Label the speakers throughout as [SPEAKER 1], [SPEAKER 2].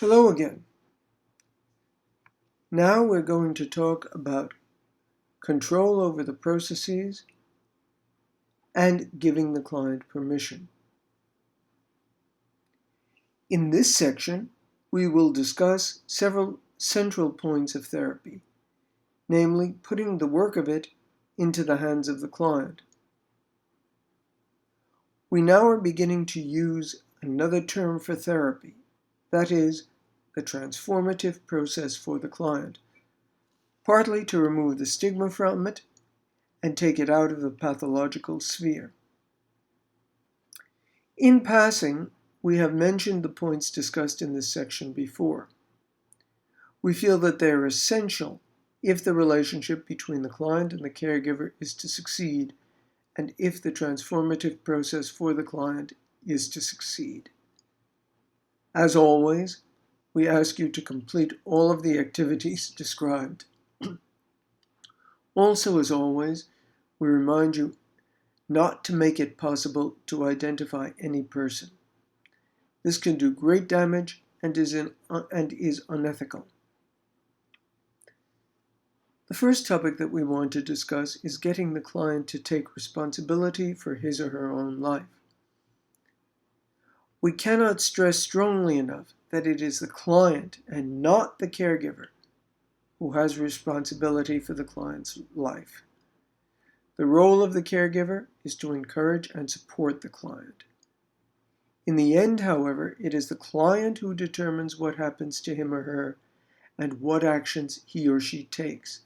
[SPEAKER 1] Hello again. Now we're going to talk about control over the processes and giving the client permission. In this section, we will discuss several central points of therapy, namely putting the work of it into the hands of the client. We now are beginning to use another term for therapy, that is, the transformative process for the client, partly to remove the stigma from it and take it out of the pathological sphere. In passing, we have mentioned the points discussed in this section before. We feel that they are essential if the relationship between the client and the caregiver is to succeed, and if the transformative process for the client is to succeed. As always, we ask you to complete all of the activities described. Also, as always, we remind you not to make it possible to identify any person. This can do great damage and is unethical. The first topic that we want to discuss is getting the client to take responsibility for his or her own life. We cannot stress strongly enough that it is the client and not the caregiver who has responsibility for the client's life. The role of the caregiver is to encourage and support the client. In the end, however, it is the client who determines what happens to him or her and what actions he or she takes.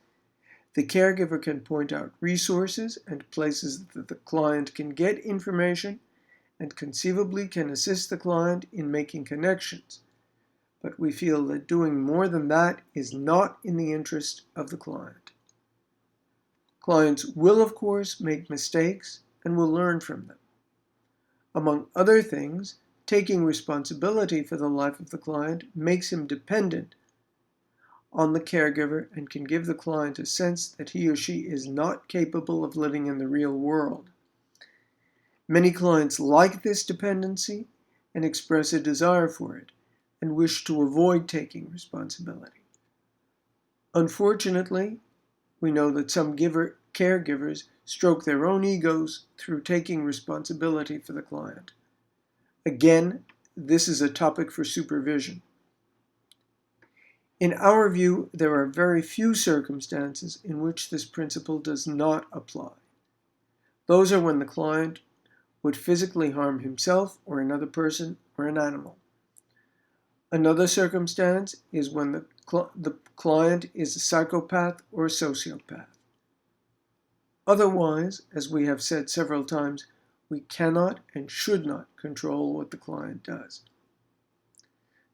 [SPEAKER 1] The caregiver can point out resources and places that the client can get information and conceivably can assist the client in making connections. But we feel that doing more than that is not in the interest of the client. Clients will, of course, make mistakes and will learn from them. Among other things, taking responsibility for the life of the client makes him dependent on the caregiver and can give the client a sense that he or she is not capable of living in the real world. Many clients like this dependency and express a desire for it and wish to avoid taking responsibility. Unfortunately, we know that some caregivers stroke their own egos through taking responsibility for the client. Again, this is a topic for supervision. In our view, there are very few circumstances in which this principle does not apply. Those are when the client would physically harm himself or another person or an animal. Another circumstance is when the client is a psychopath or a sociopath. Otherwise, as we have said several times, we cannot and should not control what the client does.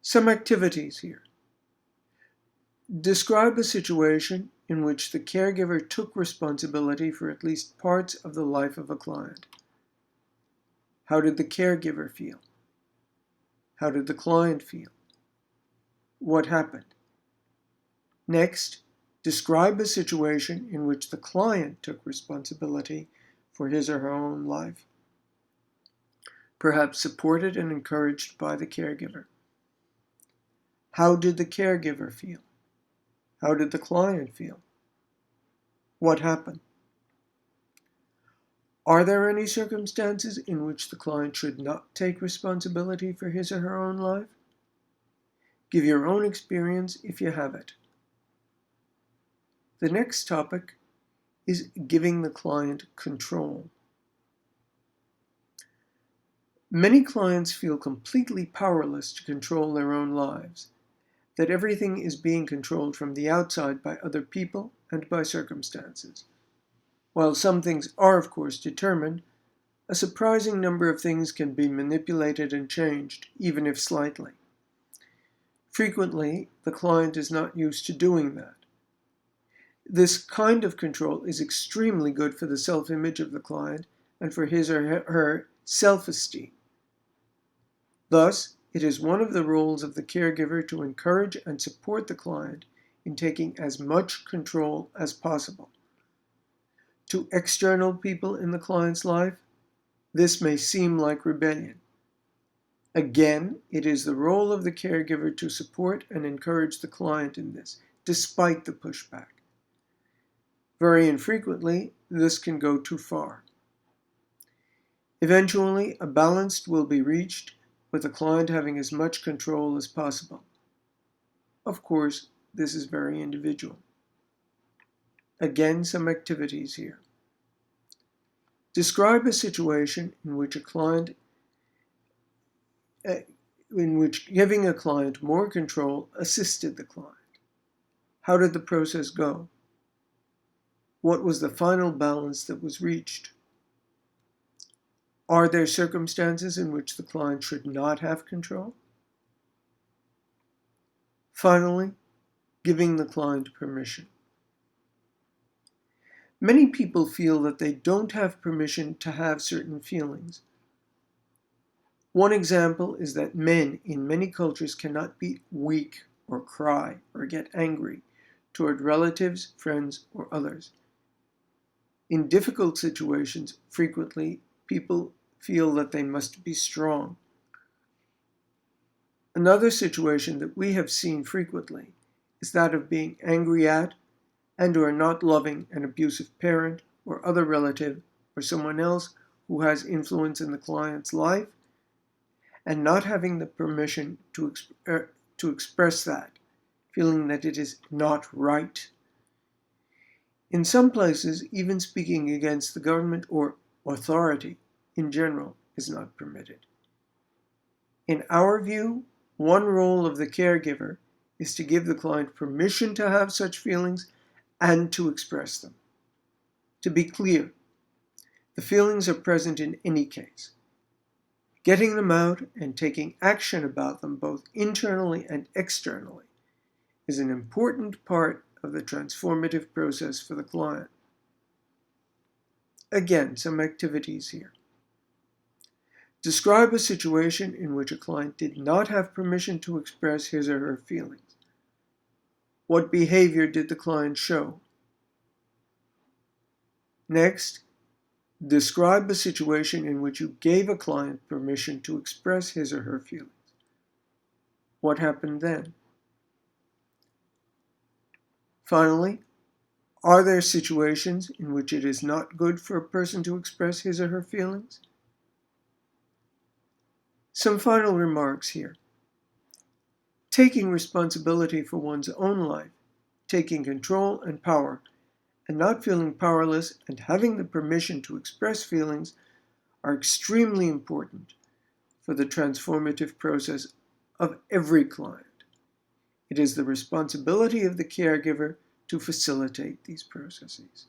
[SPEAKER 1] Some activities here. Describe a situation in which the caregiver took responsibility for at least parts of the life of a client. How did the caregiver feel? How did the client feel? What happened? Next, describe a situation in which the client took responsibility for his or her own life, perhaps supported and encouraged by the caregiver. How did the caregiver feel? How did the client feel? What happened? Are there any circumstances in which the client should not take responsibility for his or her own life? Give your own experience if you have it. The next topic is giving the client control. Many clients feel completely powerless to control their own lives, that everything is being controlled from the outside by other people and by circumstances. While some things are, of course, determined, a surprising number of things can be manipulated and changed, even if slightly. Frequently, the client is not used to doing that. This kind of control is extremely good for the self-image of the client and for his or her self-esteem. Thus, it is one of the roles of the caregiver to encourage and support the client in taking as much control as possible. To external people in the client's life, this may seem like rebellion. Again, it is the role of the caregiver to support and encourage the client in this, despite the pushback. Very infrequently, this can go too far. Eventually, a balance will be reached with the client having as much control as possible. Of course, this is very individual. Again, some activities here. Describe a situation in which giving a client more control assisted the client. How did the process go? What was the final balance that was reached? Are there circumstances in which the client should not have control? Finally, giving the client permission. Many people feel that they don't have permission to have certain feelings. One example is that men in many cultures cannot be weak or cry or get angry toward relatives, friends, or others. In difficult situations, frequently, people feel that they must be strong. Another situation that we have seen frequently is that of being angry at and/or not loving an abusive parent or other relative or someone else who has influence in the client's life, and not having the permission to express that, feeling that it is not right. In some places, even speaking against the government or authority in general is not permitted. In our view, one role of the caregiver is to give the client permission to have such feelings and to express them. To be clear, the feelings are present in any case. Getting them out and taking action about them, both internally and externally, is an important part of the transformative process for the client. Again, some activities here. Describe a situation in which a client did not have permission to express his or her feelings. What behavior did the client show? Next, describe a situation in which you gave a client permission to express his or her feelings. What happened then? Finally, are there situations in which it is not good for a person to express his or her feelings? Some final remarks here. Taking responsibility for one's own life, taking control and power, and not feeling powerless and having the permission to express feelings are extremely important for the transformative process of every client. It is the responsibility of the caregiver to facilitate these processes.